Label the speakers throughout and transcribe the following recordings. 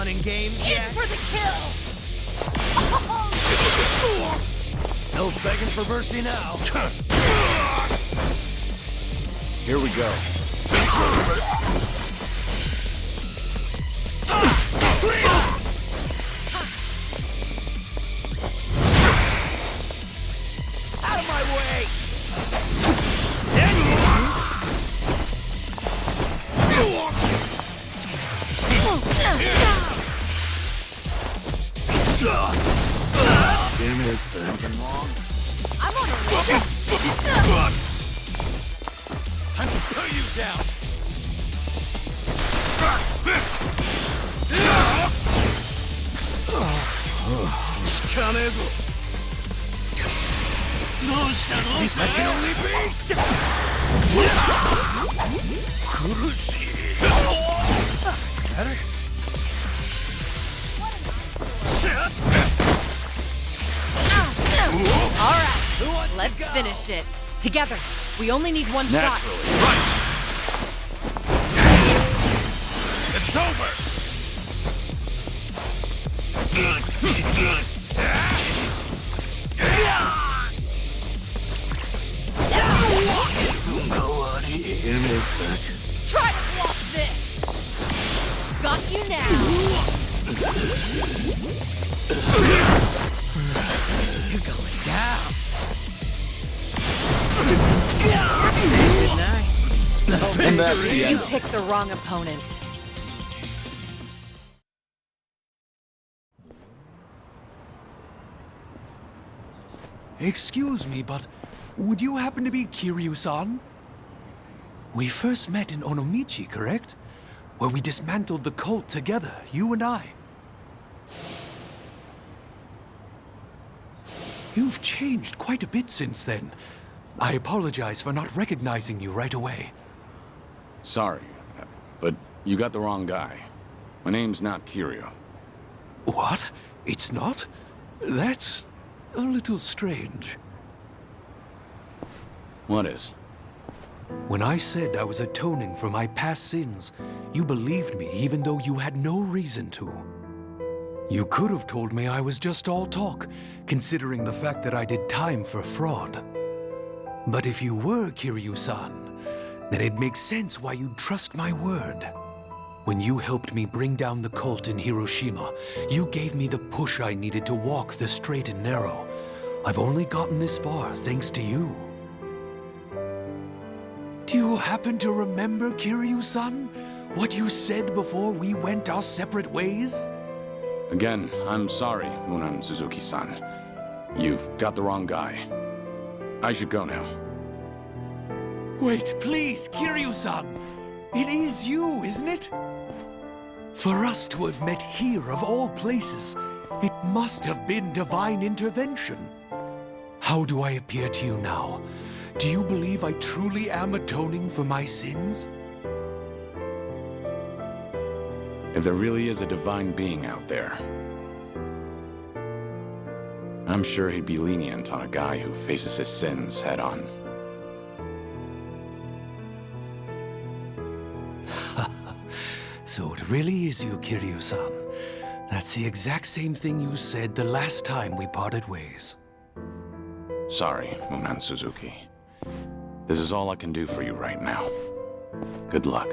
Speaker 1: fun and games
Speaker 2: In
Speaker 1: yet?
Speaker 2: for the kill!
Speaker 1: No begging for mercy now.
Speaker 3: Here we go.
Speaker 1: Out of my way!
Speaker 3: Damn it, something wrong?
Speaker 2: I'm on a roll.
Speaker 1: Time to put you down! I can only be... Better?
Speaker 2: All right,
Speaker 1: Who wants to
Speaker 2: let's
Speaker 1: go?
Speaker 2: finish it. Together. We only need one
Speaker 3: Naturally.
Speaker 2: shot.
Speaker 1: Right! It's over!
Speaker 3: Give me a sec.
Speaker 2: Try to block this. Got you now.
Speaker 1: You're going down! Good night.
Speaker 3: And that's the
Speaker 2: You
Speaker 3: end.
Speaker 2: picked the wrong opponent.
Speaker 4: Excuse me, but would you happen to be Kiryu-san? We first met in Onomichi, correct? Where we dismantled the cult together, you and I. You've changed quite a bit since then. I apologize for not recognizing you right away.
Speaker 3: Sorry, but you got the wrong guy. My name's not Kiryu.
Speaker 4: What? It's not? That's a little strange.
Speaker 3: What is?
Speaker 4: When I said I was atoning for my past sins, you believed me even though you had no reason to. You could have told me I was just all talk, considering the fact that I did time for fraud. But if you were Kiryu-san, then it makes sense why you'd trust my word. When you helped me bring down the cult in Hiroshima, you gave me the push I needed to walk the straight and narrow. I've only gotten this far thanks to you. Do you happen to remember, Kiryu-san? What you said before we went our separate ways?
Speaker 3: Again, I'm sorry, Munan Suzuki-san. You've got the wrong guy. I should go now.
Speaker 4: Wait, please, Kiryu-san! It is you, isn't it? For us to have met here of all places, it must have been divine intervention. How do I appear to you now? Do you believe I truly am atoning for my sins?
Speaker 3: If there really is a divine being out there, I'm sure he'd be lenient on a guy who faces his sins head on.
Speaker 4: So it really is you, Kiryu-san. That's the exact same thing you said the last time we parted ways.
Speaker 3: Sorry, Munan Suzuki. This is all I can do for you right now. Good luck.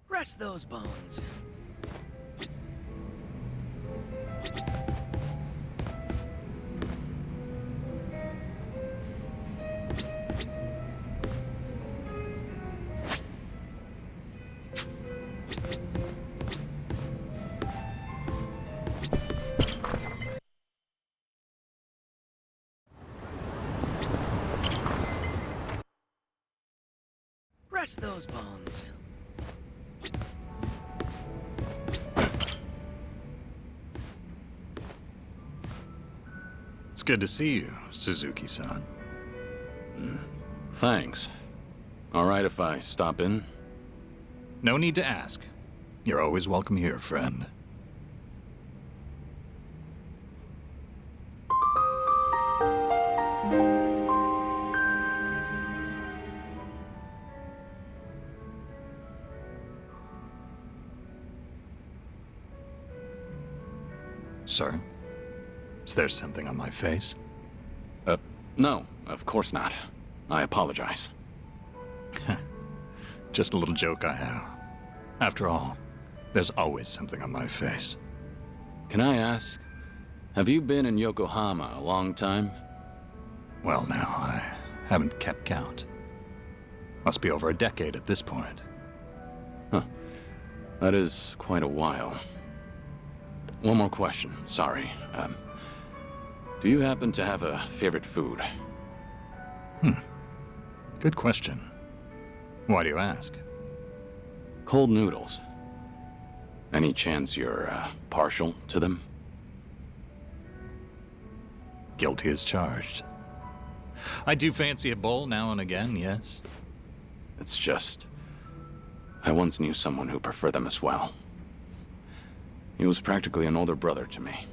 Speaker 1: Rest those bones. Rest those bones.
Speaker 5: It's good to see you, Suzuki-san.
Speaker 3: Thanks. All right if I stop in?
Speaker 5: No need to ask. You're always welcome here, friend. Sir? Is there something on my face?
Speaker 3: No, of course not. I apologize.
Speaker 5: Just a little joke I have. After all, there's always something on my face.
Speaker 3: Can I ask, have you been in Yokohama a long time?
Speaker 5: Well, now, I haven't kept count. Must be over a decade at this point.
Speaker 3: That is quite a while. One more question, sorry. Do you happen to have a favorite food?
Speaker 5: Good question. Why do you ask?
Speaker 3: Cold noodles. Any chance you're, partial to them?
Speaker 5: Guilty as charged. I do fancy a bowl now and again, yes.
Speaker 3: It's just... I once knew someone who preferred them as well. He was practically an older brother to me.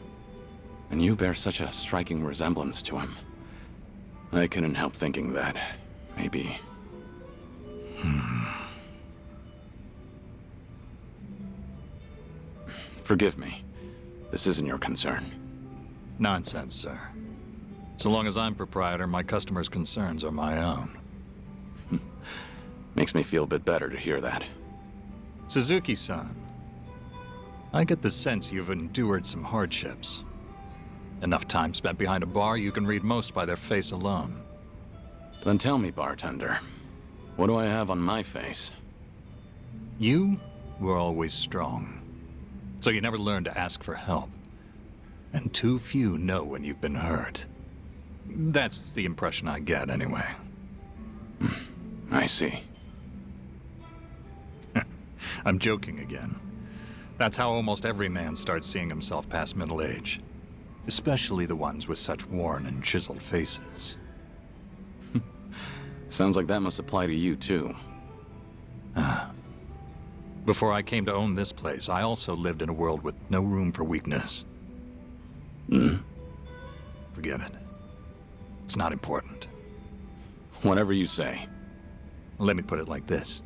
Speaker 3: And you bear such a striking resemblance to him. I couldn't help thinking that, maybe... Forgive me. This isn't your concern.
Speaker 5: Nonsense, sir. So long as I'm proprietor, my customers' concerns are my own.
Speaker 3: Makes me feel a bit better to hear that.
Speaker 5: Suzuki-san, I get the sense you've endured some hardships. Enough time spent behind a bar, you can read most by their face alone.
Speaker 3: Then tell me, bartender, what do I have on my face?
Speaker 5: You were always strong, so you never learned to ask for help. And too few know when you've been hurt. That's the impression I get, anyway.
Speaker 3: I see.
Speaker 5: I'm joking again. That's how almost every man starts seeing himself past middle age. Especially the ones with such worn and chiseled faces.
Speaker 3: Sounds like that must apply to you, too.
Speaker 5: Before I came to own this place, I also lived in a world with no room for weakness. Forget it. It's not important.
Speaker 3: Whatever you say.
Speaker 5: Let me put it like this.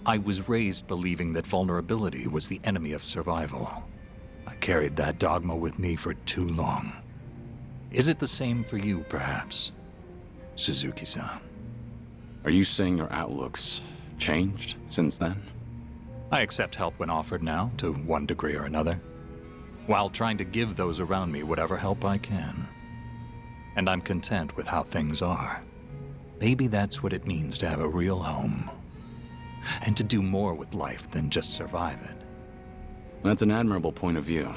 Speaker 5: I was raised believing that vulnerability was the enemy of survival. I carried that dogma with me for too long. Is it the same for you, perhaps, Suzuki-san?
Speaker 3: Are you saying your outlook's changed since then?
Speaker 5: I accept help when offered now, to one degree or another, while trying to give those around me whatever help I can. And I'm content with how things are. Maybe that's what it means to have a real home. And to do more with life than just survive it.
Speaker 3: That's an admirable point of view.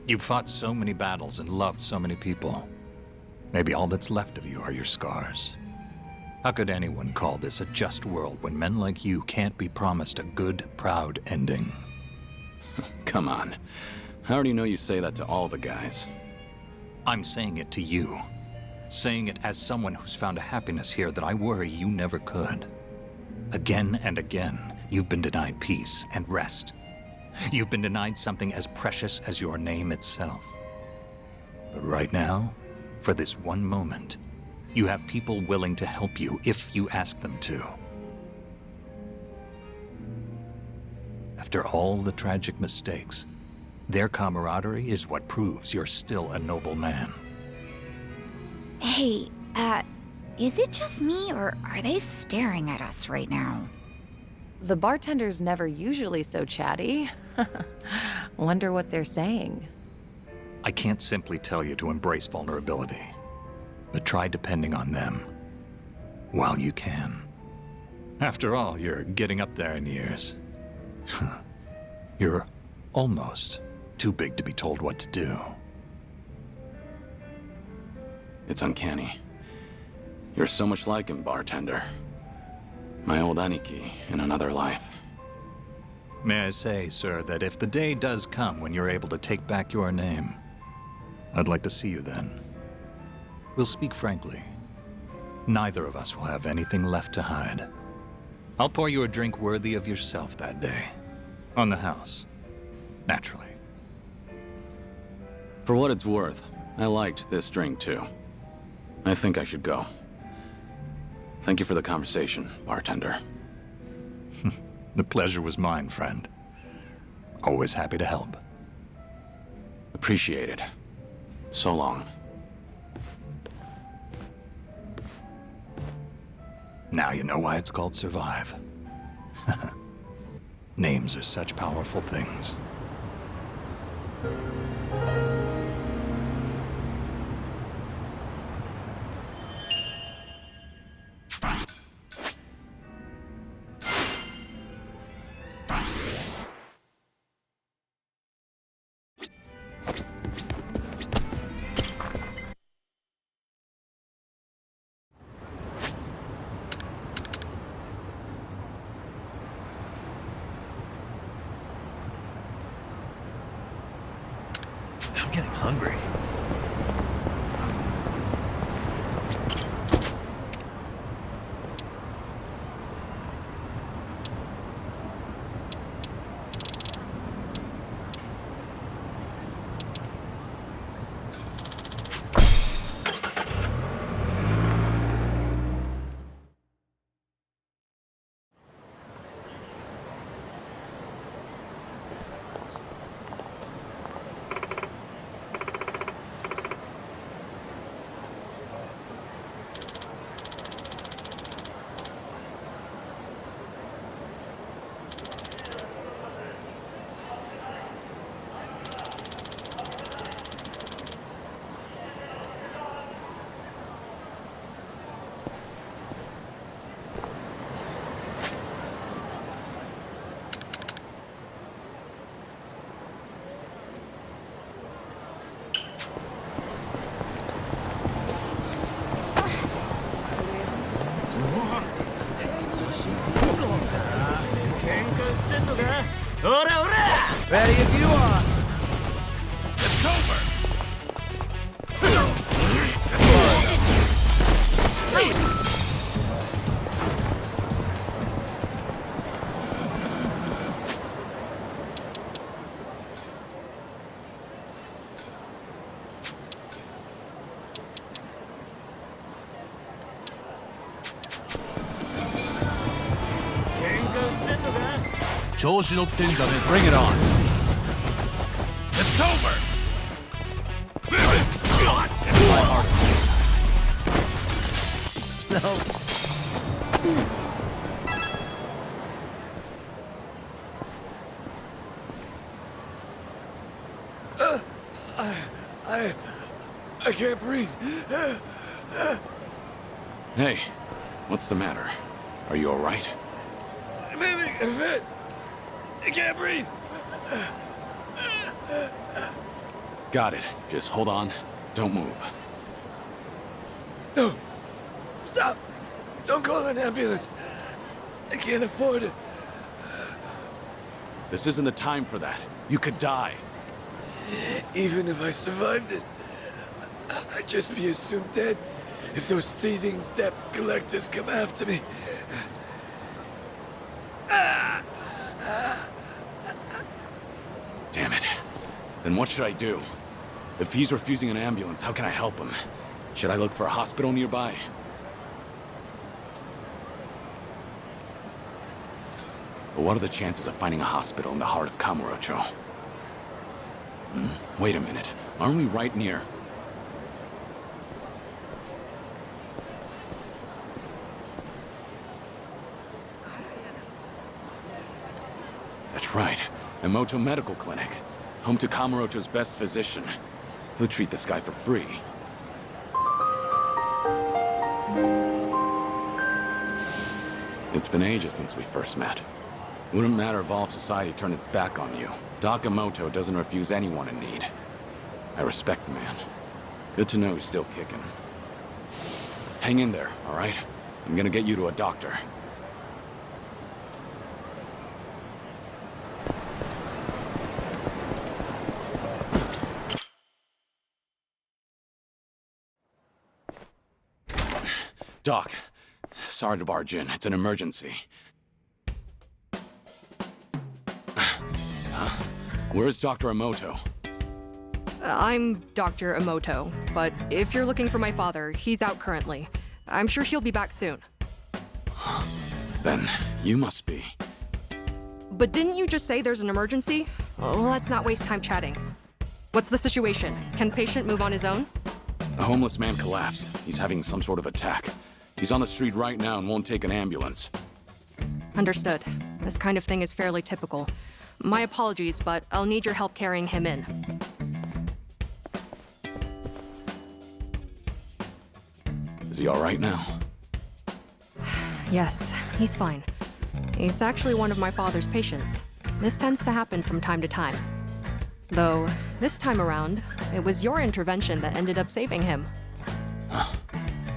Speaker 5: You've fought so many battles and loved so many people. Maybe all that's left of you are your scars. How could anyone call this a just world when men like you can't be promised a good, proud ending?
Speaker 3: Come on. How do you know you say that to all the guys?
Speaker 5: I'm saying it to you. Saying it as someone who's found a happiness here that I worry you never could. Again and again, you've been denied peace and rest. You've been denied something as precious as your name itself. But right now, for this one moment, you have people willing to help you if you ask them to. After all the tragic mistakes, their camaraderie is what proves you're still a noble man.
Speaker 2: Hey, is it just me, or are they staring at us right now?
Speaker 6: The bartender's never usually so chatty. Wonder what they're saying.
Speaker 5: I can't simply tell you to embrace vulnerability, but try depending on them while you can. After all, you're getting up there in years. You're almost too big to be told what to do.
Speaker 3: It's uncanny. You're so much like him, bartender. My old Aniki in another life.
Speaker 5: May I say, sir, that if the day does come when you're able to take back your name, I'd like to see you then. We'll speak frankly. Neither of us will have anything left to hide. I'll pour you a drink worthy of yourself that day. On the house. Naturally.
Speaker 3: For what it's worth, I liked this drink too. I think I should go. Thank you for the conversation, bartender.
Speaker 5: The pleasure was mine, friend. Always happy to help.
Speaker 3: Appreciate it. So long.
Speaker 5: Now you know why it's called Survive. Names are such powerful things.
Speaker 1: I'm getting hungry. Ready if you are.
Speaker 3: It's over!
Speaker 5: Bring it on.
Speaker 3: It's over!
Speaker 1: I can't breathe.
Speaker 3: Hey, what's the matter? Are you alright?
Speaker 1: I'm having a fit. I can't breathe.
Speaker 3: Got it. Just hold on. Don't move.
Speaker 1: No. Stop. Don't call an ambulance. I can't afford it.
Speaker 3: This isn't the time for that. You could die.
Speaker 1: Even if I survive this, I'd just be assumed dead if those thieving debt collectors come after me.
Speaker 3: Damn it. Then what should I do? If he's refusing an ambulance, how can I help him? Should I look for a hospital nearby? But what are the chances of finding a hospital in the heart of Kamurocho? Wait a minute. Aren't we right near? That's right. Emoto Medical Clinic. Home to Kamurocho's best physician. He'll treat this guy for free. It's been ages since we first met. Wouldn't matter if all of society turned its back on you. Doc Emoto doesn't refuse anyone in need. I respect the man. Good to know he's still kicking. Hang in there, all right? I'm gonna get you to a doctor. Doc, sorry to barge in. It's an emergency. Huh? Where's Dr. Emoto?
Speaker 7: I'm Dr. Emoto, but if you're looking for my father, he's out currently. I'm sure he'll be back soon.
Speaker 3: Then you must be.
Speaker 7: But didn't you just say there's an emergency? Well, let's not waste time chatting. What's the situation? Can patient move on his own?
Speaker 3: A homeless man collapsed. He's having some sort of attack. He's on the street right now and won't take an ambulance.
Speaker 7: Understood. This kind of thing is fairly typical. My apologies, but I'll need your help carrying him in.
Speaker 3: Is he all right now?
Speaker 7: Yes, he's fine. He's actually one of my father's patients. This tends to happen from time to time. Though, this time around, it was your intervention that ended up saving him.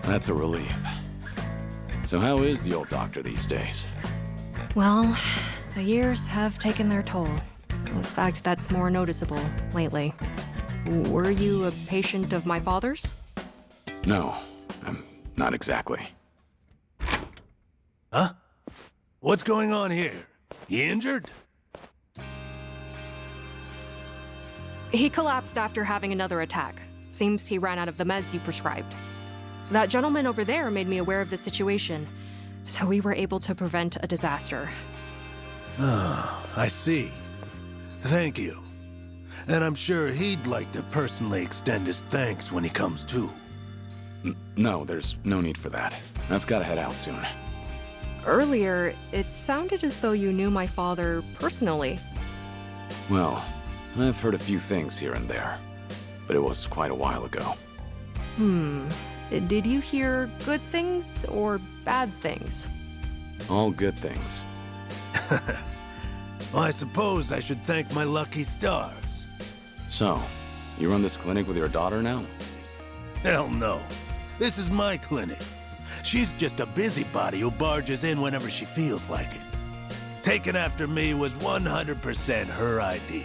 Speaker 3: That's a relief. So how is the old doctor these days?
Speaker 7: Well, the years have taken their toll. In fact, that's more noticeable lately. Were you a patient of my father's?
Speaker 3: No, not exactly.
Speaker 1: Huh? What's going on here? You injured?
Speaker 7: He collapsed after having another attack. Seems he ran out of the meds you prescribed. That gentleman over there made me aware of the situation, so we were able to prevent a disaster.
Speaker 1: Oh, I see. Thank you. And I'm sure he'd like to personally extend his thanks when he comes to.
Speaker 3: No, there's no need for that. I've got to head out soon.
Speaker 7: Earlier, it sounded as though you knew my father personally.
Speaker 3: Well, I've heard a few things here and there, but it was quite a while ago.
Speaker 7: Did you hear good things or bad things?
Speaker 3: All good things.
Speaker 1: Well, I suppose I should thank my lucky stars.
Speaker 3: So, you run this clinic with your daughter now?
Speaker 1: Hell no. This is my clinic. She's just a busybody who barges in whenever she feels like it. Taking after me was 100% her idea.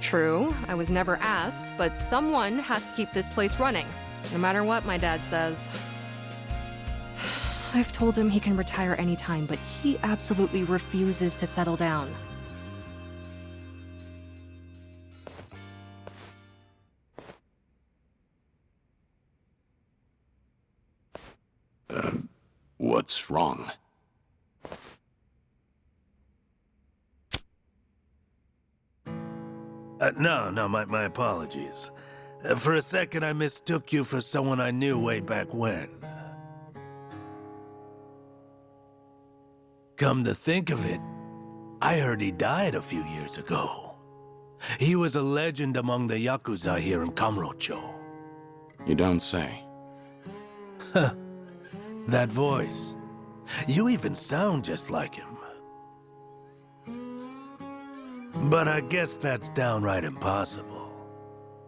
Speaker 7: True, I was never asked, but someone has to keep this place running. No matter what my dad says. I've told him he can retire anytime, but he absolutely refuses to settle down.
Speaker 3: What's wrong?
Speaker 1: No, my apologies. For a second, I mistook you for someone I knew way back when. Come to think of it, I heard he died a few years ago. He was a legend among the Yakuza here in Kamurocho.
Speaker 3: You don't say.
Speaker 1: That voice. You even sound just like him. But I guess that's downright impossible.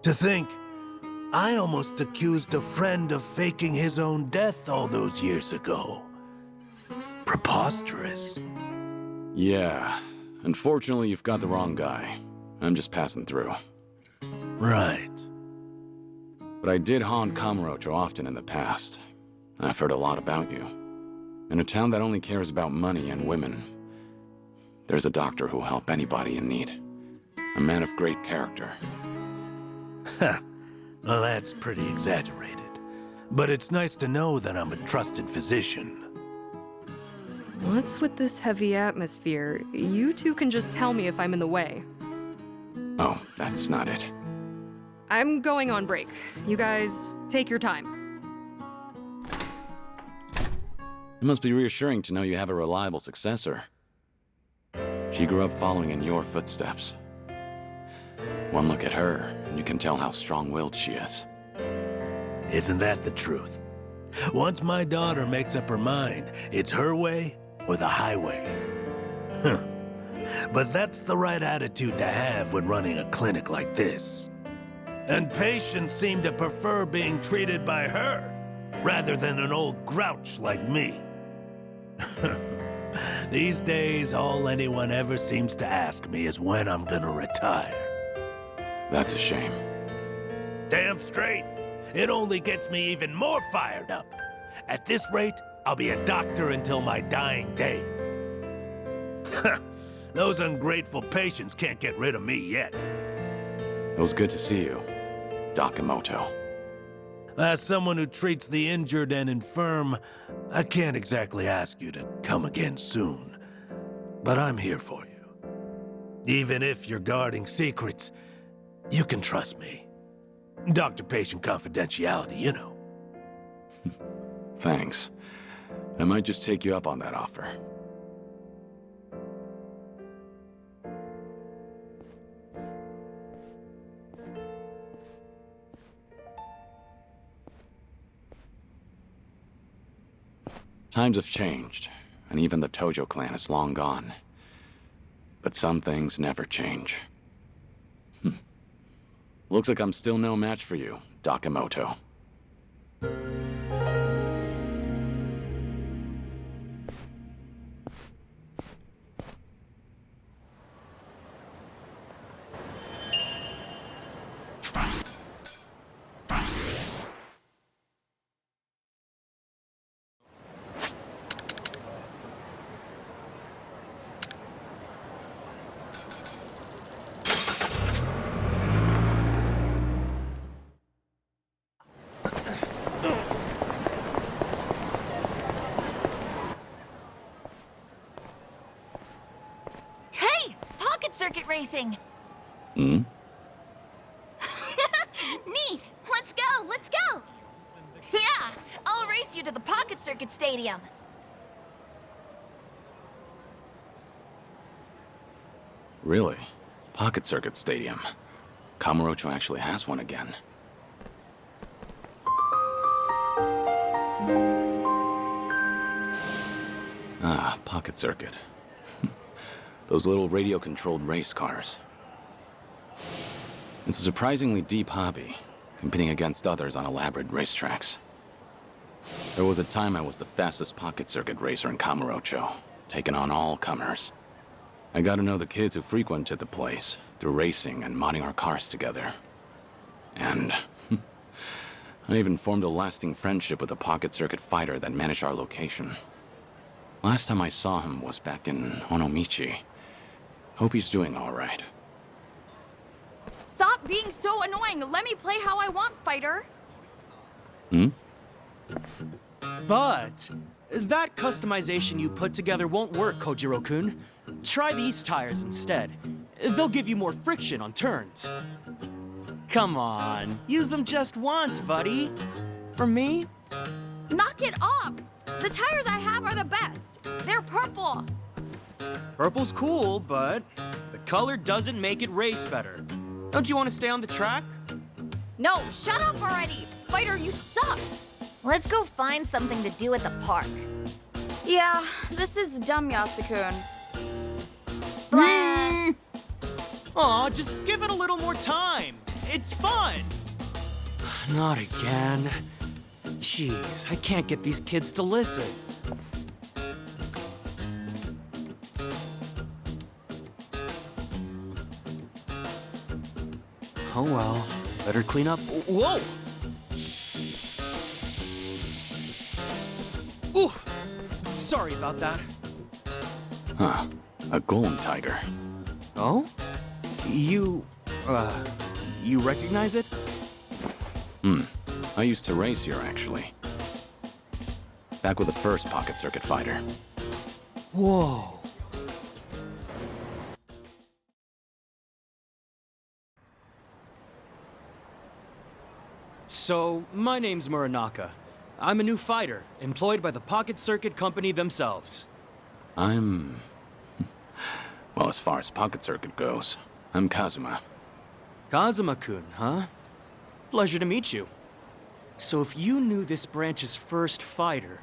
Speaker 1: To think, I almost accused a friend of faking his own death all those years ago. Preposterous.
Speaker 3: Yeah. Unfortunately, you've got the wrong guy. I'm just passing through.
Speaker 1: Right.
Speaker 3: But I did haunt Kamurocho often in the past. I've heard a lot about you. In a town that only cares about money and women, there's a doctor who'll help anybody in need. A man of great character.
Speaker 1: Well, that's pretty exaggerated. But it's nice to know that I'm a trusted physician.
Speaker 7: What's with this heavy atmosphere? You two can just tell me if I'm in the way.
Speaker 3: Oh, that's not it.
Speaker 7: I'm going on break. You guys, take your time.
Speaker 3: It must be reassuring to know you have a reliable successor. She grew up following in your footsteps. One look at her, and you can tell how strong-willed she is.
Speaker 1: Isn't that the truth? Once my daughter makes up her mind, it's her way or the highway. But that's the right attitude to have when running a clinic like this. And patients seem to prefer being treated by her. rather than an old grouch like me. These days, all anyone ever seems to ask me is when I'm gonna retire.
Speaker 3: That's a shame.
Speaker 1: Damn straight. It only gets me even more fired up. At this rate, I'll be a doctor until my dying day. Those ungrateful patients can't get rid of me yet.
Speaker 3: It was good to see you, Doc Emoto.
Speaker 1: As someone who treats the injured and infirm, I can't exactly ask you to come again soon. But I'm here for you. Even if you're guarding secrets, you can trust me. Doctor-patient confidentiality, you know.
Speaker 3: Thanks. I might just take you up on that offer. Times have changed, and even the Tojo clan is long gone. But some things never change. Looks like I'm still no match for you, Doc Emoto.
Speaker 2: Hey! Pocket circuit racing!
Speaker 3: Hmm?
Speaker 2: Neat! Let's go! Let's go! Yeah! I'll race you to the Pocket Circuit Stadium.
Speaker 3: Really? Pocket Circuit Stadium. Kamurocho actually has one again. Ah, Pocket Circuit. Those little radio-controlled race cars. It's a surprisingly deep hobby, competing against others on elaborate racetracks. There was a time I was the fastest Pocket Circuit racer in Kamurocho, taking on all comers. I got to know the kids who frequented the place through racing and modding our cars together. And I even formed a lasting friendship with a Pocket Circuit fighter that managed our location. Last time I saw him was back in Onomichi. Hope he's doing all right.
Speaker 8: Stop being so annoying! Let me play how I want, fighter!
Speaker 3: Hmm?
Speaker 9: But that customization you put together won't work, Kojiro-kun. Try these tires instead. They'll give you more friction on turns. Come on, use them just once, buddy. For me?
Speaker 8: Knock it off! The tires I have are the best! They're purple!
Speaker 9: Purple's cool, but the color doesn't make it race better. Don't you want to stay on the track?
Speaker 8: No, shut up already! Fighter, you suck!
Speaker 2: Let's go find something to do at the park.
Speaker 8: Yeah, this is dumb, Yasukun.
Speaker 9: Aw, just give it a little more time. It's fun. Not again. Jeez, I can't get these kids to listen. Oh well, better clean up. Whoa! Ooh, sorry about that.
Speaker 3: Huh. A golem tiger.
Speaker 9: Oh? You recognize it?
Speaker 3: I used to race here, actually. Back with the first Pocket Circuit fighter.
Speaker 9: Whoa. So, my name's Muranaka. I'm a new fighter, employed by the Pocket Circuit Company themselves.
Speaker 3: I'm... well, as far as Pocket Circuit goes, I'm Kazuma.
Speaker 9: Kazuma-kun, huh? Pleasure to meet you. So if you knew this branch's first fighter,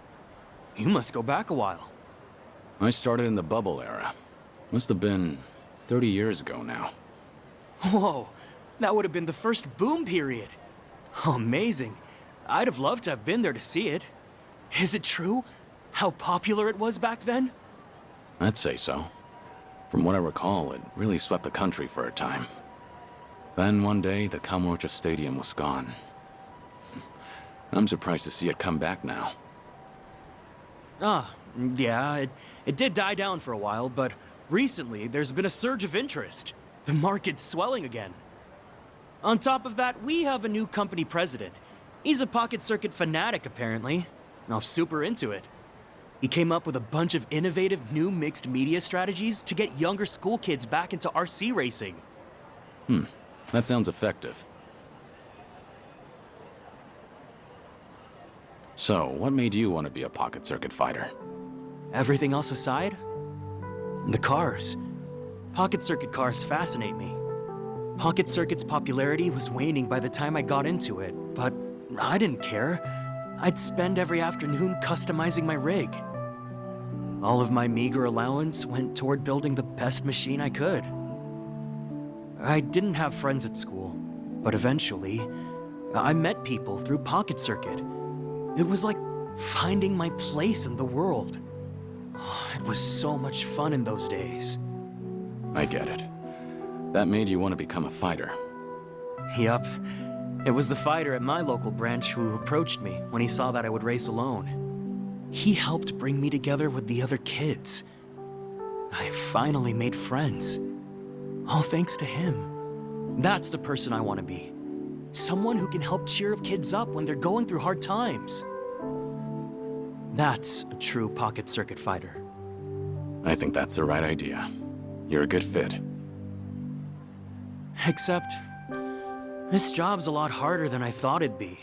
Speaker 9: you must go back a while.
Speaker 3: I started in the bubble era. Must have been 30 years ago now.
Speaker 9: Whoa, that would have been the first boom period. Oh, amazing. I'd have loved to have been there to see it. Is it true? How popular it was back then?
Speaker 3: I'd say so. From what I recall, it really swept the country for a time. Then one day, the Kamurocho Stadium was gone. I'm surprised to see it come back now.
Speaker 9: Yeah, it did die down for a while, but recently there's been a surge of interest. The market's swelling again. On top of that, we have a new company president. He's a pocket circuit fanatic, apparently. I'm super into it. He came up with a bunch of innovative new mixed media strategies to get younger school kids back into RC racing.
Speaker 3: That sounds effective. So, what made you want to be a pocket circuit fighter?
Speaker 9: Everything else aside, the cars. Pocket circuit cars fascinate me. Pocket circuit's popularity was waning by the time I got into it, but I didn't care. I'd spend every afternoon customizing my rig. All of my meager allowance went toward building the best machine I could. I didn't have friends at school, but eventually, I met people through Pocket Circuit. It was like finding my place in the world. It was so much fun in those days.
Speaker 3: I get it. That made you want to become a fighter.
Speaker 9: Yup. It was the fighter at my local branch who approached me when he saw that I would race alone. He helped bring me together with the other kids. I finally made friends. All thanks to him. That's the person I want to be. Someone who can help cheer kids up when they're going through hard times. That's a true pocket circuit fighter.
Speaker 3: I think that's the right idea. You're a good fit.
Speaker 9: Except, this job's a lot harder than I thought it'd be.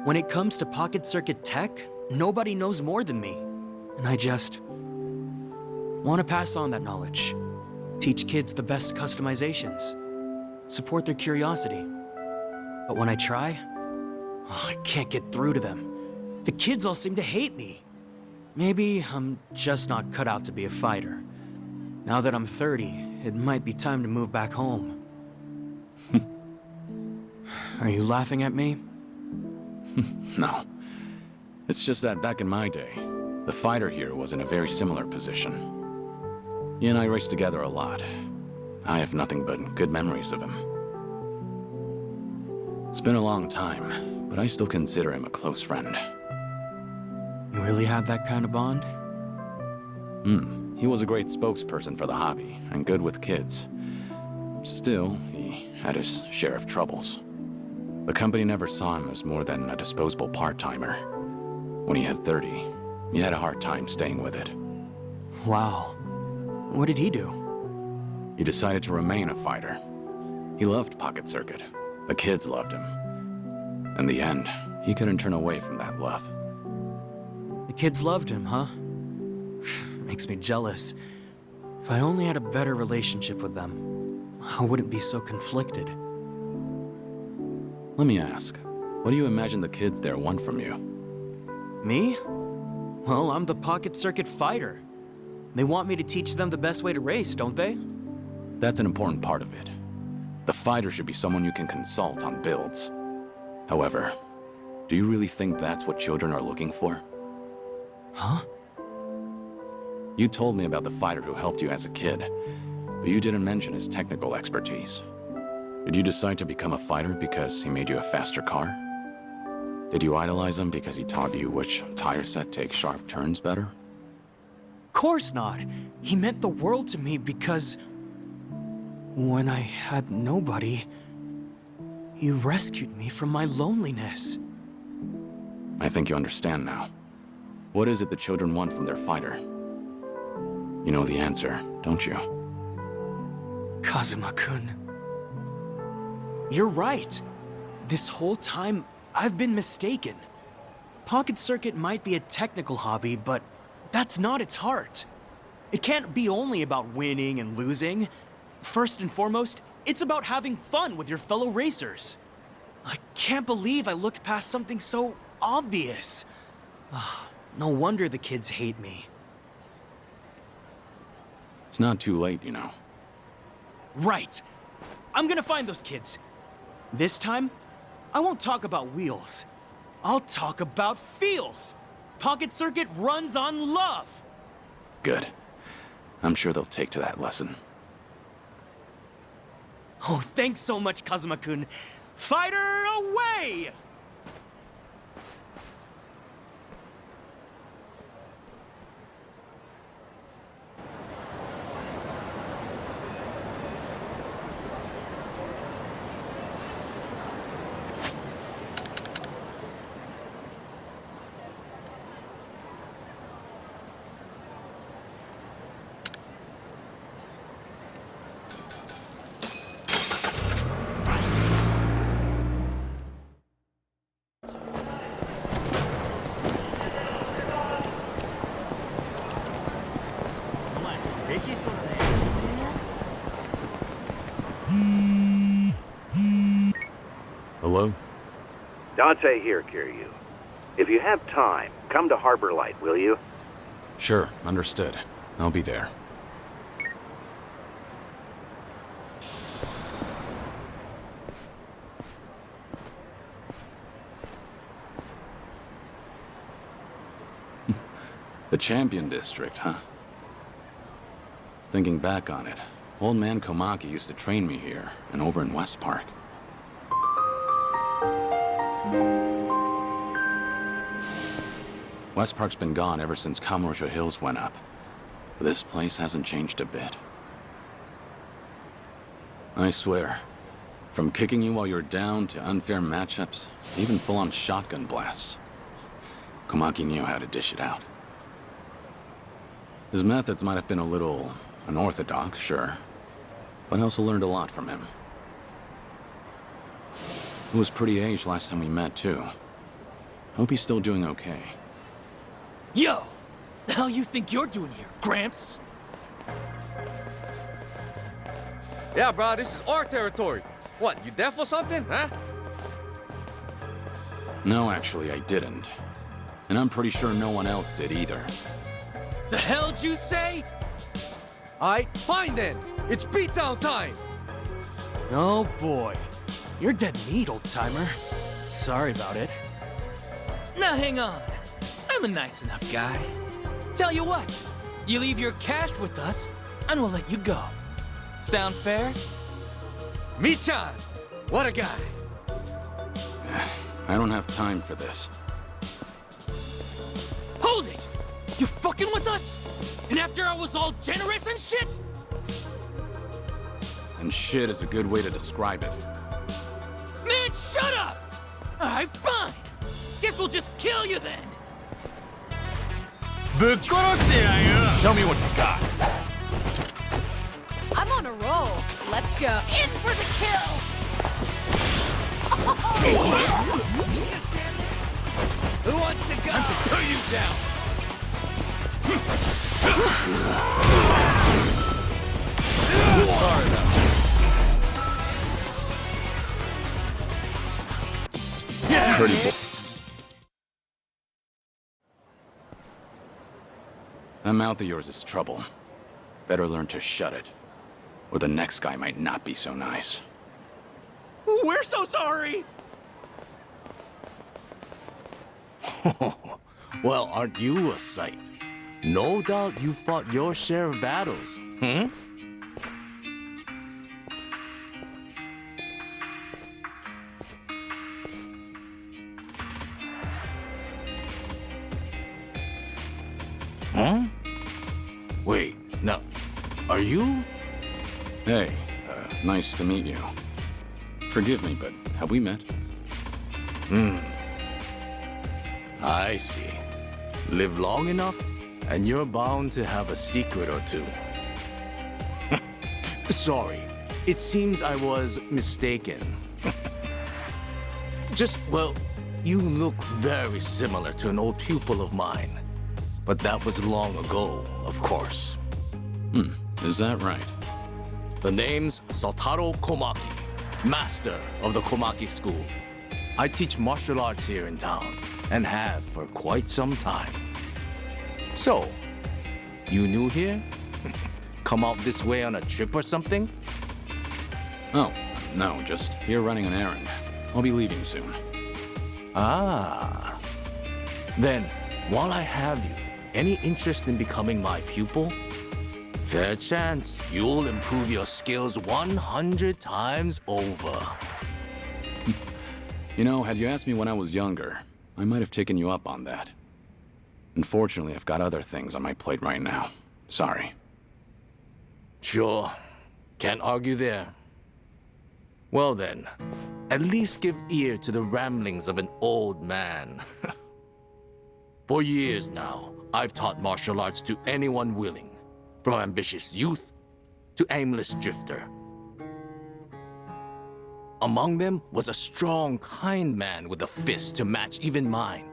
Speaker 9: When it comes to pocket circuit tech, nobody knows more than me. And I just want to pass on that knowledge. Teach kids the best customizations. Support their curiosity. But when I try, I can't get through to them. The kids all seem to hate me. Maybe I'm just not cut out to be a fighter. Now that I'm 30, it might be time to move back home. Are you laughing at me?
Speaker 3: No. It's just that back in my day, the fighter here was in a very similar position. He and I raced together a lot. I have nothing but good memories of him. It's been a long time, but I still consider him a close friend.
Speaker 9: You really had that kind of bond?
Speaker 3: He was a great spokesperson for the hobby, and good with kids. Still, he had his share of troubles. The company never saw him as more than a disposable part-timer. When he had 30, he had a hard time staying with it.
Speaker 9: Wow. What did he do?
Speaker 3: He decided to remain a fighter. He loved Pocket Circuit. The kids loved him. In the end, he couldn't turn away from that love.
Speaker 9: The kids loved him, huh? Makes me jealous. If I only had a better relationship with them, I wouldn't be so conflicted.
Speaker 3: Let me ask, what do you imagine the kids there want from you?
Speaker 9: Me? Well, I'm the Pocket Circuit fighter. They want me to teach them the best way to race, don't they?
Speaker 3: That's an important part of it. The fighter should be someone you can consult on builds. However, do you really think that's what children are looking for?
Speaker 9: Huh?
Speaker 3: You told me about the fighter who helped you as a kid, but you didn't mention his technical expertise. Did you decide to become a fighter because he made you a faster car? Did you idolize him because he taught you which tire set takes sharp turns better?
Speaker 9: Course not. He meant the world to me because when I had nobody, he rescued me from my loneliness.
Speaker 3: I think you understand now. What is it the children want from their fighter? You know the answer, don't you?
Speaker 9: Kazuma-kun. You're right. This whole time, I've been mistaken. Pocket Circuit might be a technical hobby, but that's not its heart. It can't be only about winning and losing. First and foremost, it's about having fun with your fellow racers. I can't believe I looked past something so obvious. No wonder the kids hate me.
Speaker 3: It's not too late, you know.
Speaker 9: Right. I'm gonna find those kids. This time, I won't talk about wheels. I'll talk about feels. Pocket Circuit runs on love.
Speaker 3: Good. I'm sure they'll take to that lesson.
Speaker 9: Oh, thanks so much, Kazuma-kun. Fighter away!
Speaker 3: Hello?
Speaker 10: Dante here, Kiryu. If you have time, come to Harbor Light, will you?
Speaker 3: Sure, understood. I'll be there. The Champion District, huh? Thinking back on it, old man Komaki used to train me here and over in West Park. West Park's been gone ever since Kamurocho Hills went up. But this place hasn't changed a bit. I swear, from kicking you while you're down to unfair matchups, even full-on shotgun blasts, Komaki knew how to dish it out. His methods might have been a little unorthodox, sure, but I also learned a lot from him. He was pretty aged last time we met, too. Hope he's still doing okay.
Speaker 11: Yo! The hell you think you're doing here, Gramps?
Speaker 12: Yeah, bro, this is our territory. What, you deaf or something, huh?
Speaker 3: No, actually, I didn't. And I'm pretty sure no one else did either.
Speaker 11: The hell'd you say?
Speaker 12: Alright, fine then. It's beatdown time.
Speaker 9: Oh boy. You're dead meat, old-timer. Sorry about it.
Speaker 11: Now hang on. I'm a nice enough guy. Tell you what, you leave your cash with us, and we'll let you go. Sound fair?
Speaker 12: Me-chan! What a guy.
Speaker 3: I don't have time for this.
Speaker 11: Hold it! You fucking with us? And after I was all generous and shit?
Speaker 3: And shit is a good way to describe it.
Speaker 11: Man, shut up! Alright, fine. Guess we'll just kill you then.
Speaker 1: Show me what you got.
Speaker 8: I'm on a roll. Let's go. In for the kill!
Speaker 11: Just gonna stand there? Who wants to go?
Speaker 1: Time to put you down.
Speaker 12: Sorry about
Speaker 3: Yeah. Pretty That mouth of yours is trouble. Better learn to shut it, or the next guy might not be so nice.
Speaker 11: We're so sorry!
Speaker 13: Well, aren't you a sight? No doubt you fought your share of battles, hmm? Huh? Wait, now, are you?
Speaker 3: Hey, nice to meet you. Forgive me, but have we met?
Speaker 13: I see. Live long enough, and you're bound to have a secret or two. Sorry, it seems I was mistaken. Well, you look very similar to an old pupil of mine. But that was long ago, of course.
Speaker 3: Is that right?
Speaker 13: The name's Sotaro Komaki, master of the Komaki School. I teach martial arts here in town, and have for quite some time. So, you new here? Come out this way on a trip or something?
Speaker 3: Oh, no, just here running an errand. I'll be leaving soon.
Speaker 13: Ah. Then, while I have you, any interest in becoming my pupil? Fair chance you'll improve your skills 100 times over.
Speaker 3: You know, had you asked me when I was younger, I might have taken you up on that. Unfortunately, I've got other things on my plate right now. Sorry.
Speaker 13: Sure. Can't argue there. Well then, at least give ear to the ramblings of an old man. For years now, I've taught martial arts to anyone willing, from ambitious youth to aimless drifter. Among them was a strong, kind man with a fist to match even mine.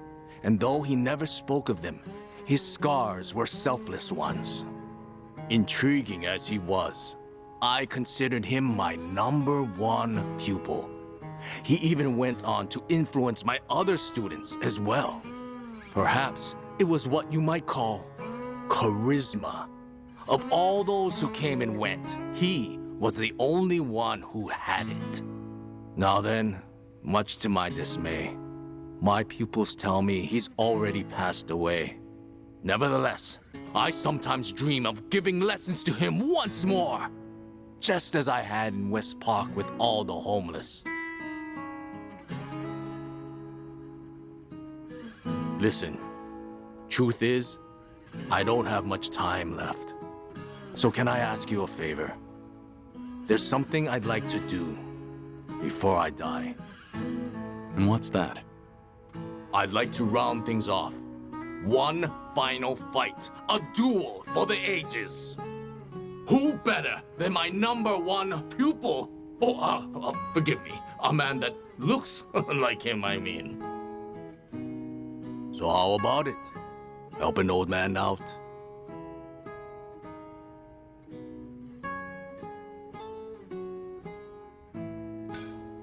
Speaker 13: And though he never spoke of them, his scars were selfless ones. Intriguing as he was, I considered him my #1 pupil. He even went on to influence my other students as well. Perhaps it was what you might call charisma. Of all those who came and went, he was the only one who had it. Now then, much to my dismay, my pupils tell me he's already passed away. Nevertheless, I sometimes dream of giving lessons to him once more, just as I had in West Park with all the homeless. Listen, truth is, I don't have much time left. So can I ask you a favor? There's something I'd like to do before I die.
Speaker 3: And what's that?
Speaker 13: I'd like to round things off. One final fight. A duel for the ages. Who better than my #1 pupil? Oh, forgive me. A man that looks like him, I mean. So how about it? Help an old man out?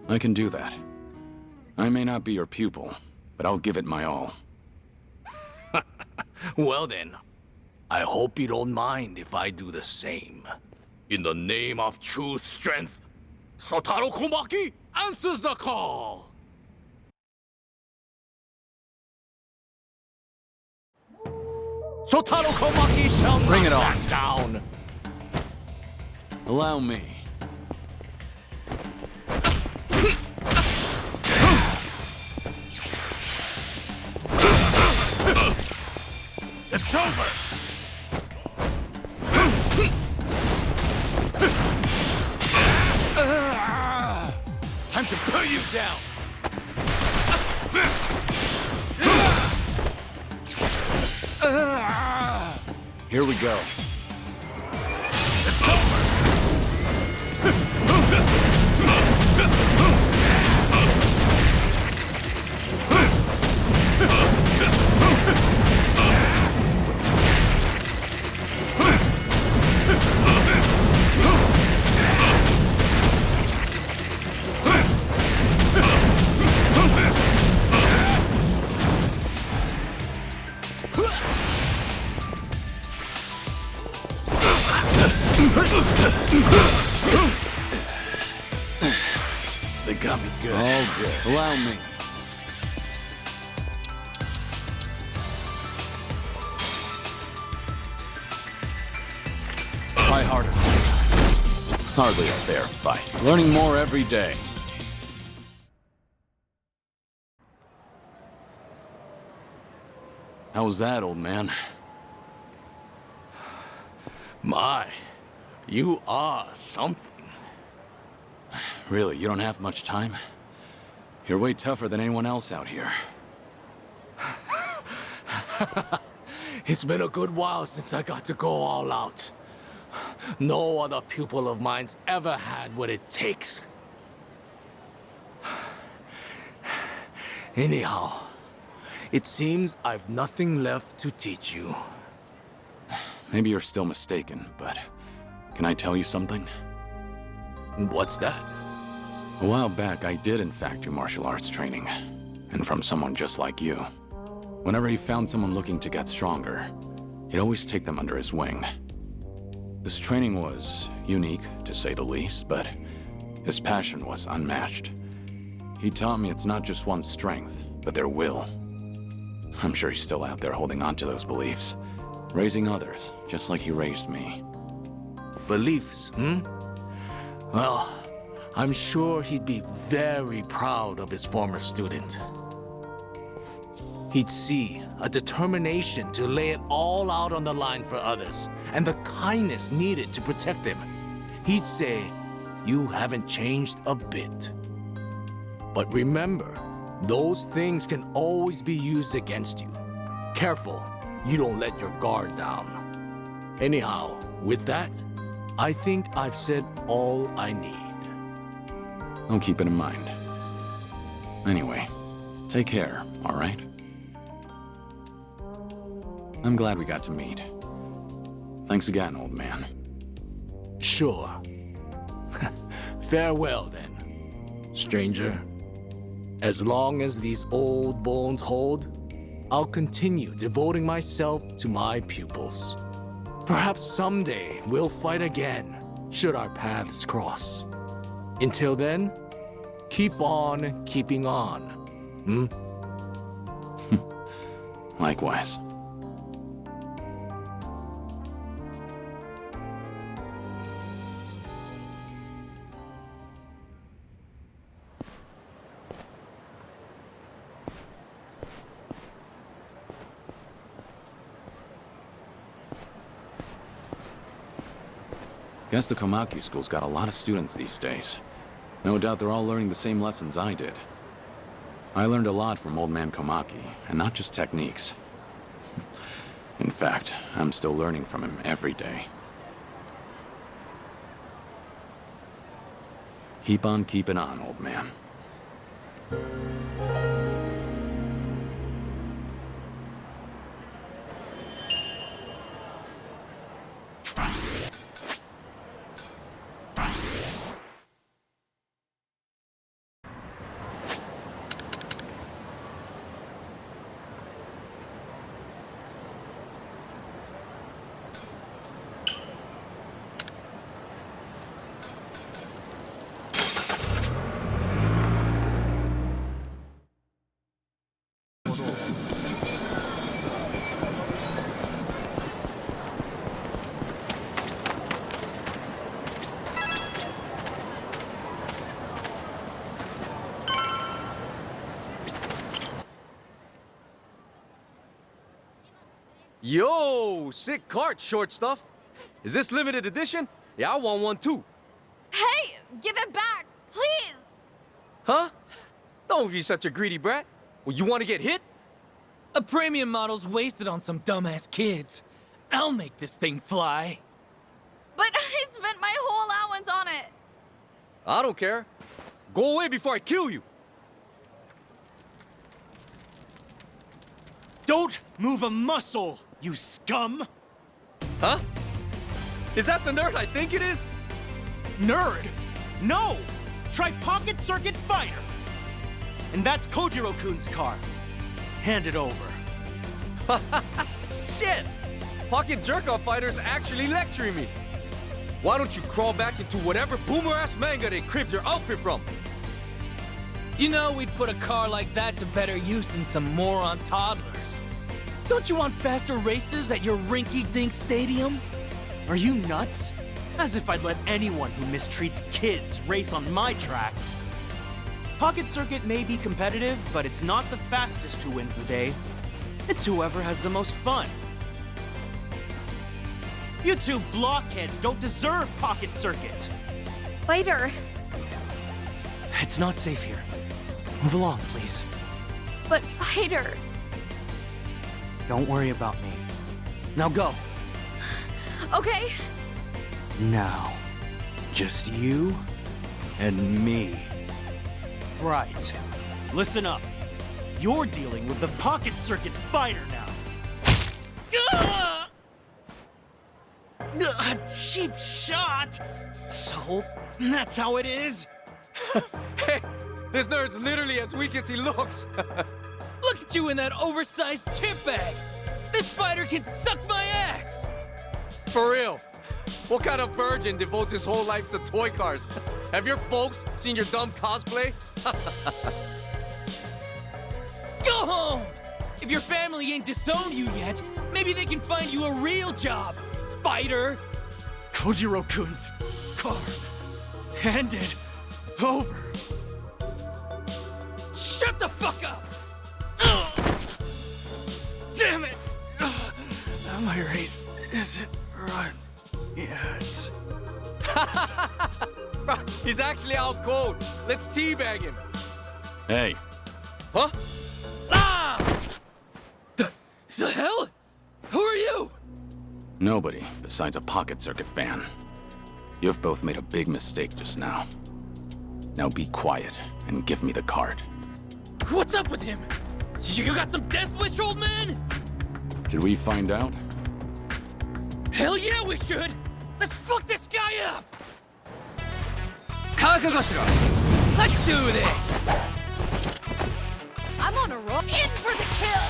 Speaker 3: I can do that. I may not be your pupil, but I'll give it my all.
Speaker 13: Well then, I hope you don't mind if I do the same. In the name of true strength, Sotaro Komaki answers the call! Sotaro Komaki shall
Speaker 3: Bring it
Speaker 13: not
Speaker 3: on.
Speaker 13: back down!
Speaker 3: Allow me.
Speaker 1: It's over!
Speaker 11: Time to put you down!
Speaker 3: Here we go.
Speaker 1: It's over!
Speaker 3: They got me good. All good. Allow me. Try harder. Hardly a fair fight. Learning more every day. How was that, old man?
Speaker 13: My, you are something.
Speaker 3: Really, you don't have much time? You're way tougher than anyone else out here.
Speaker 13: It's been a good while since I got to go all out. No other pupil of mine's ever had what it takes. Anyhow, it seems I've nothing left to teach you.
Speaker 3: Maybe you're still mistaken, but can I tell you something?
Speaker 13: What's that?
Speaker 3: A while back, I did in fact do martial arts training, and from someone just like you. Whenever he found someone looking to get stronger, he'd always take them under his wing. This training was unique, to say the least, but his passion was unmatched. He taught me it's not just one's strength, but their will. I'm sure he's still out there holding on to those beliefs, raising others, just like he raised me.
Speaker 13: Beliefs, Well, I'm sure he'd be very proud of his former student. He'd see a determination to lay it all out on the line for others, and the kindness needed to protect them. He'd say, "You haven't changed a bit." But remember, those things can always be used against you. Careful, you don't let your guard down. Anyhow, with that, I think I've said all I need.
Speaker 3: I'll keep it in mind. Anyway, take care, all right? I'm glad we got to meet. Thanks again, old man.
Speaker 13: Sure. Farewell, then, stranger. As long as these old bones hold, I'll continue devoting myself to my pupils. Perhaps someday we'll fight again, should our paths cross. Until then, keep on keeping on,
Speaker 3: Likewise. Guess the Komaki School's got a lot of students these days. No doubt they're all learning the same lessons I did. I learned a lot from Old Man Komaki, and not just techniques. In fact, I'm still learning from him every day. Keep on keeping on, old man.
Speaker 12: Yo, sick cart, short stuff. Is this limited edition? Yeah, I want one too.
Speaker 8: Hey, give it back, please!
Speaker 12: Huh? Don't be such a greedy brat. Well, you want to get hit?
Speaker 11: A premium model's wasted on some dumbass kids. I'll make this thing fly.
Speaker 8: But I spent my whole allowance on it.
Speaker 12: I don't care. Go away before I kill you.
Speaker 9: Don't move a muscle, you scum!
Speaker 12: Huh? Is that the nerd I think it is?
Speaker 9: Nerd? No! Try Pocket Circuit Fighter! And that's Kojiro-kun's car. Hand it over.
Speaker 12: Shit! Pocket Jerk-Off Fighter's actually lecturing me. Why don't you crawl back into whatever boomer-ass manga they cribbed your outfit from?
Speaker 11: You know we'd put a car like that to better use than some moron toddlers. Don't you want faster races at your rinky-dink stadium?
Speaker 9: Are you nuts? As if I'd let anyone who mistreats kids race on my tracks. Pocket Circuit may be competitive, but it's not the fastest who wins the day. It's whoever has the most fun. You two blockheads don't deserve Pocket Circuit.
Speaker 8: Fighter.
Speaker 9: It's not safe here. Move along, please.
Speaker 8: But Fighter.
Speaker 9: Don't worry about me. Now go.
Speaker 8: Okay.
Speaker 9: Now, just you and me. Right. Listen up. You're dealing with the Pocket Circuit Fighter now. Cheap shot! So, that's how it is?
Speaker 12: Hey, this nerd's literally as weak as he looks.
Speaker 11: Look at you in that oversized chip bag! This fighter can suck my ass!
Speaker 12: For real. What kind of virgin devotes his whole life to toy cars? Have your folks seen your dumb cosplay?
Speaker 11: home! If your family ain't disowned you yet, maybe they can find you a real job, fighter!
Speaker 9: Kojiro-kun's car. Hand it over.
Speaker 11: Shut the fuck up!
Speaker 9: Damn it! My race isn't run yet.
Speaker 12: He's actually out cold. Let's teabag him.
Speaker 3: Hey,
Speaker 12: Huh?
Speaker 11: The hell? Who are you?
Speaker 3: nobody besides a Pocket Circuit fan. You've both made a big mistake just now. Now be quiet and give me the card.
Speaker 11: What's up with him? You got some death wish, old man?
Speaker 3: Should we find out?
Speaker 11: Hell yeah, we should! Let's fuck this guy up!
Speaker 9: Kakagoshiro, let's do this!
Speaker 8: I'm on a roll. In for the kill!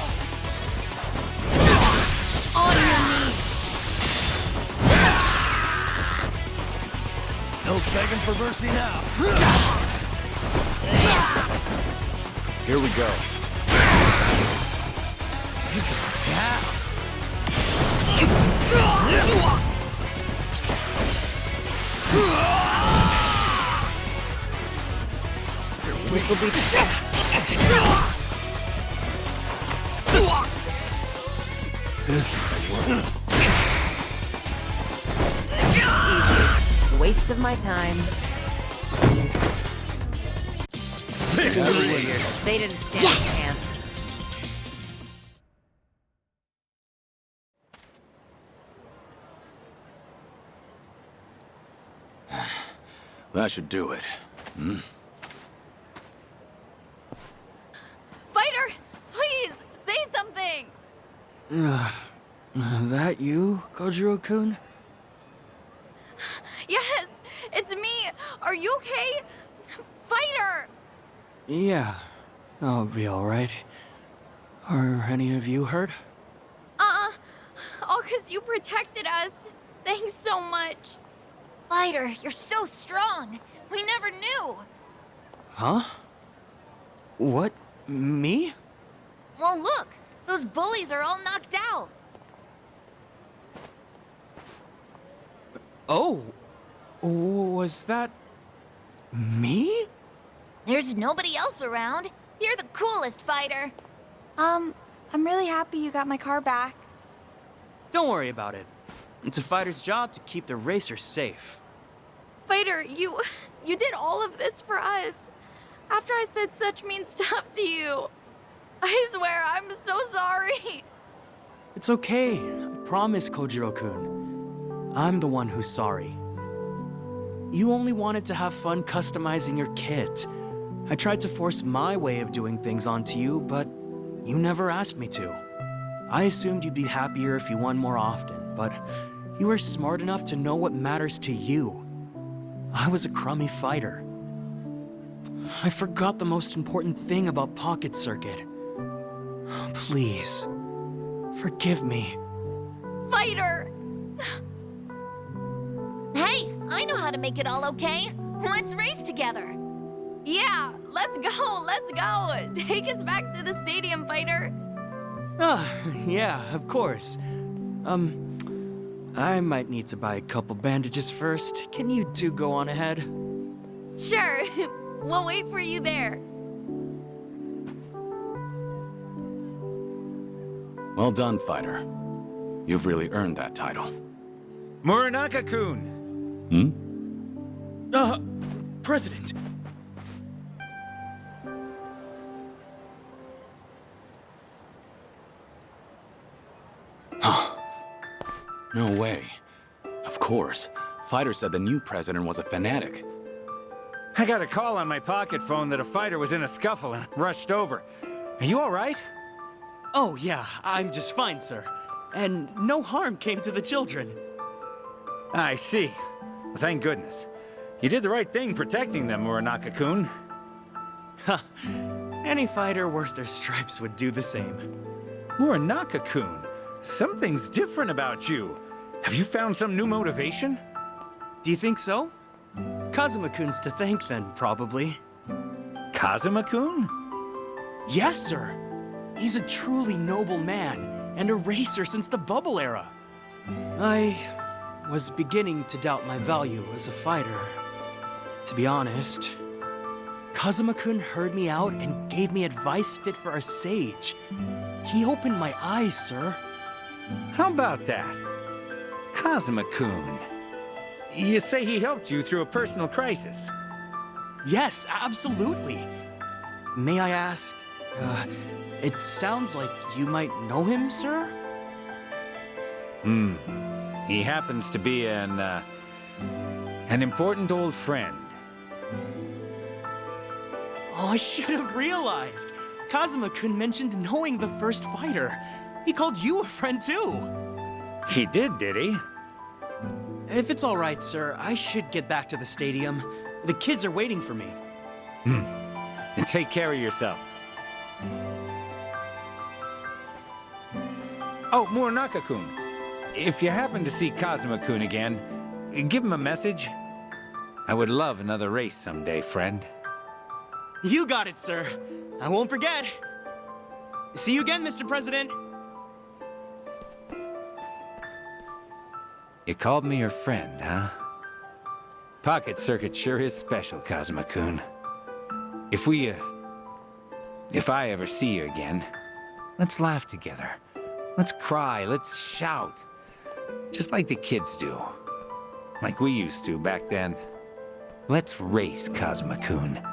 Speaker 2: On your knees.
Speaker 1: No begging for mercy now.
Speaker 3: Here we go.
Speaker 6: This will be
Speaker 1: This is the work.
Speaker 6: easy. Waste of my time. They didn't stand a chance.
Speaker 3: That should do it.
Speaker 8: Fighter, please, say something!
Speaker 9: That you, Kojiro-kun?
Speaker 8: Yes, it's me. Are you okay? Fighter!
Speaker 9: Yeah, I'll be alright. Are any of you hurt?
Speaker 8: All 'cause you protected us. Thanks so much.
Speaker 2: Fighter, you're so strong. We never knew.
Speaker 9: Huh? What? Me?
Speaker 2: Well, look. Those bullies are all knocked out.
Speaker 9: Oh, was that me?
Speaker 2: There's nobody else around. You're the coolest fighter.
Speaker 8: I'm really happy you got my car back.
Speaker 9: Don't worry about it. It's a fighter's job to keep the racers safe.
Speaker 8: Fighter, you did all of this for us. After I said such mean stuff to you. I swear, I'm so sorry.
Speaker 9: It's okay. I promise, Kojiro-kun. I'm the one who's sorry. You only wanted to have fun customizing your kit. I tried to force my way of doing things onto you, but you never asked me to. I assumed you'd be happier if you won more often, but you were smart enough to know what matters to you. I was a crummy fighter. I forgot the most important thing about Pocket Circuit. Please, forgive me.
Speaker 8: Fighter!
Speaker 2: Hey, I know how to make it all okay. Let's race together.
Speaker 8: Yeah, let's go, let's go. Take us back to the stadium, Fighter.
Speaker 9: Yeah, of course. I might need to buy a couple bandages first. Can you two go on ahead?
Speaker 8: Sure, we'll wait for you there.
Speaker 3: Well done, fighter. You've really earned that title.
Speaker 14: Muranaka-kun!
Speaker 9: President.
Speaker 3: No way. Of course. Fighter said the new president was a fanatic.
Speaker 14: I got a call on my pocket phone that a fighter was in a scuffle and rushed over. Are you all right?
Speaker 9: Oh, yeah, I'm just fine, sir. And no harm came to the children.
Speaker 14: I see. Well, thank goodness. You did the right thing protecting them, Muranaka-kun.
Speaker 9: Any fighter worth their stripes would do the same.
Speaker 14: Muranaka-kun, something's different about you. Have you found some new motivation?
Speaker 9: Do you think so? Kazuma-kun's to thank then, probably.
Speaker 14: Kazuma-kun?
Speaker 9: Yes, sir. He's a truly noble man, and a racer since the bubble era. I was beginning to doubt my value as a fighter. To be honest, Kazuma-kun heard me out and gave me advice fit for a sage. He opened my eyes, sir.
Speaker 14: How about that? Kazuma-kun. You say he helped you through a personal crisis?
Speaker 9: Yes, absolutely. May I ask, it sounds like you might know him, sir?
Speaker 14: He happens to be an important old friend.
Speaker 9: Oh, I should have realized. Kazuma-kun mentioned knowing the first fighter. He called you a friend, too.
Speaker 14: He did he?
Speaker 9: If it's all right, sir, I should get back to the stadium. The kids are waiting for me.
Speaker 14: And take care of yourself. Oh, Muranaka-kun. If you happen to see Kazuma-kun again, give him a message. I would love another race someday, friend.
Speaker 9: You got it, sir. I won't forget. See you again, Mr. President.
Speaker 14: You called me your friend, huh? Pocket Circuit sure is special, Kazuma-kun. If I ever see you again, let's laugh together. Let's cry, let's shout. Just like the kids do. Like we used to back then. Let's race, Kazuma-kun.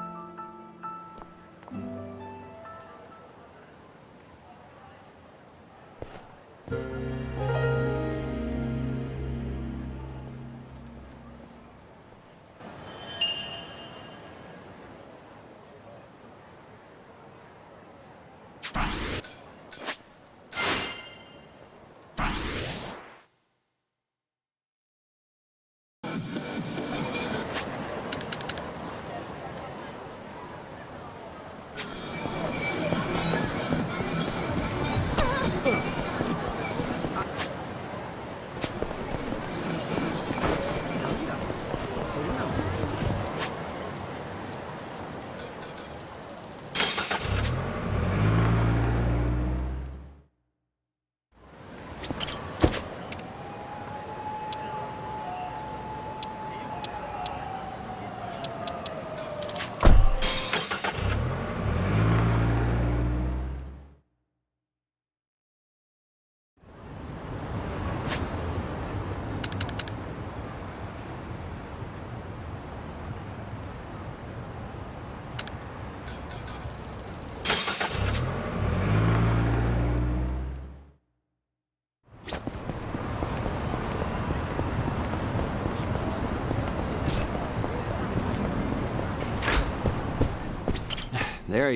Speaker 10: There,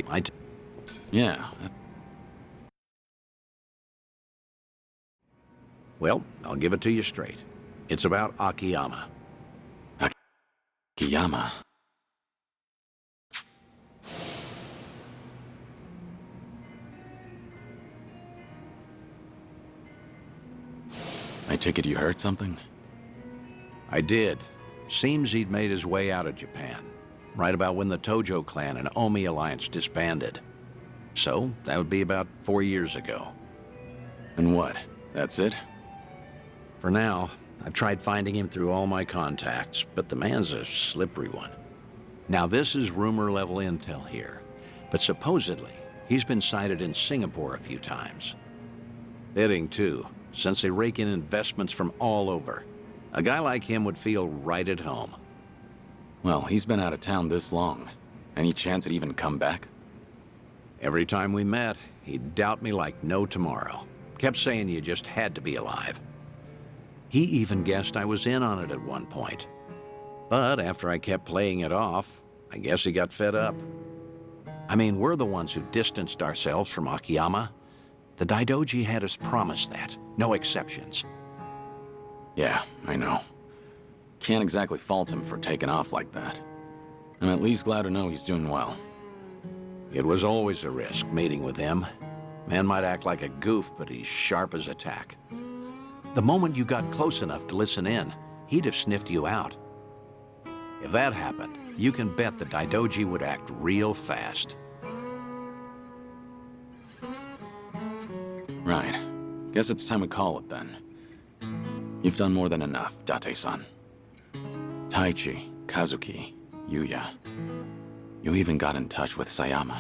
Speaker 3: Yeah.
Speaker 10: Well, I'll give it to you straight. It's about Akiyama.
Speaker 3: Akiyama. I take it you heard something?
Speaker 10: I did. Seems he'd made his way out of Japan, right about when the Tojo clan and Omi alliance disbanded. So, that would be about 4 years ago.
Speaker 3: And what? That's it?
Speaker 10: For now, I've tried finding him through all my contacts, but the man's a slippery one. Now, this is rumor-level intel here, but supposedly, he's been sighted in Singapore a few times. Fitting, too, since they rake in investments from all over. A guy like him would feel right at home.
Speaker 3: Well, he's been out of town this long. Any chance he'd even come back?
Speaker 10: Every time we met, he'd doubt me like no tomorrow. Kept saying you just had to be alive. He even guessed I was in on it at one point. But after I kept playing it off, I guess he got fed up. I mean, we're the ones who distanced ourselves from Akiyama. The Daidoji had us promise that. No exceptions.
Speaker 3: Yeah, I know. Can't exactly fault him for taking off like that. I'm at least glad to know he's doing well.
Speaker 10: It was always a risk, meeting with him. Man might act like a goof, but he's sharp as a tack. The moment you got close enough to listen in, he'd have sniffed you out. If that happened, you can bet the Daidoji would act real fast.
Speaker 3: Right. Guess it's time we call it then. You've done more than enough, Date-san. Taichi, Kazuki, Yuya. You even got in touch with Sayama.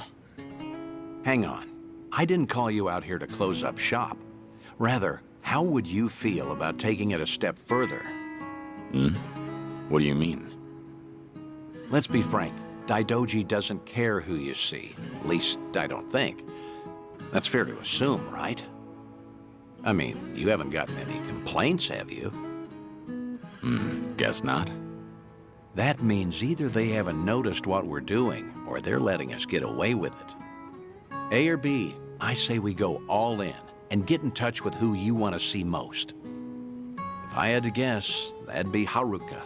Speaker 10: Hang on. I didn't call you out here to close up shop. Rather, how would you feel about taking it a step further?
Speaker 3: What do you mean?
Speaker 10: Let's be frank. Daidoji doesn't care who you see. At least, I don't think. That's fair to assume, right? I mean, you haven't gotten any complaints, have you?
Speaker 3: Guess not.
Speaker 10: That means either they haven't noticed what we're doing, or they're letting us get away with it. A or B, I say we go all in and get in touch with who you want to see most. If I had to guess, that'd be Haruka.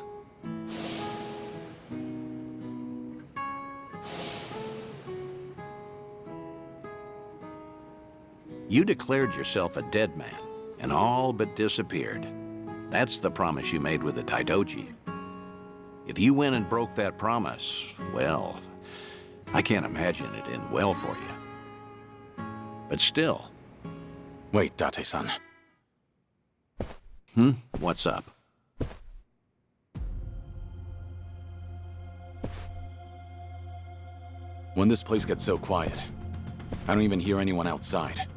Speaker 10: You declared yourself a dead man, and all but disappeared. That's the promise you made with the Daidoji. If you went and broke that promise, well, I can't imagine it end well for you. But still.
Speaker 3: Wait, Date-san.
Speaker 10: What's up?
Speaker 3: When this place gets so quiet, I don't even hear anyone outside.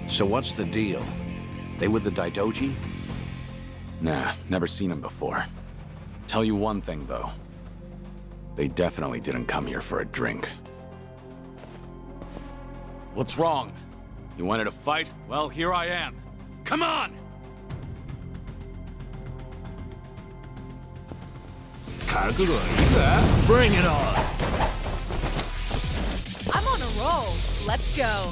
Speaker 10: So what's the deal? They with the Daidoji?
Speaker 3: Nah, never seen him before. Tell you one thing, though. They definitely didn't come here for a drink. What's wrong? You wanted to fight? Well, here I am. Come on!
Speaker 1: Bring it on!
Speaker 6: I'm on a roll. Let's go.